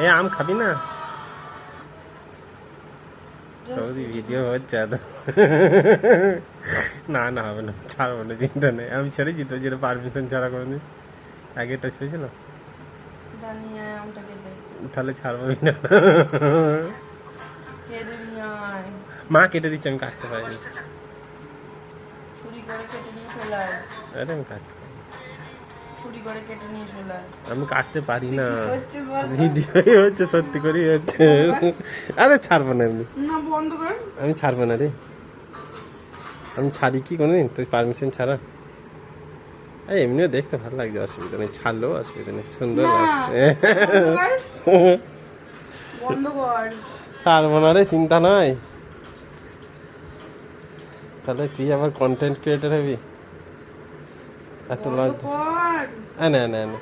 এ আম খাবি না? ভিডিও হচ্ছে তো। না না হবে না, ছাড়বো না, চিন্তা নেই। আমি ছেড়েছি তো, যেটা পারমিশন ছাড়া করে দিই। আগেটা ছেড়েছিল, তাহলে ছাড়বো না। মা কেটে দিচ্ছে, আমি কাটতে পারিনি। আরে আমি কাটতে পারি, আমি কাটতে পারি না। ভিডিও হচ্ছে, সত্যি করেই হচ্ছে। আরে ছাড়বো না, এমনি আমি ছাড়বো না রে। আমি ছাড়ি কি কোনোদিন তুই পারমিশন ছাড়া? এই এমনিও দেখতে ভালো লাগছে, অসুবিধা নেই, ছাড়লেও অসুবিধা নেই, সুন্দর লাগছে। ছাড়বো না রে, চিন্তা নাই। তাহলে তুই আবার কন্টেন্ট ক্রিয়েটার হবি? এত লজ্জা? না না না।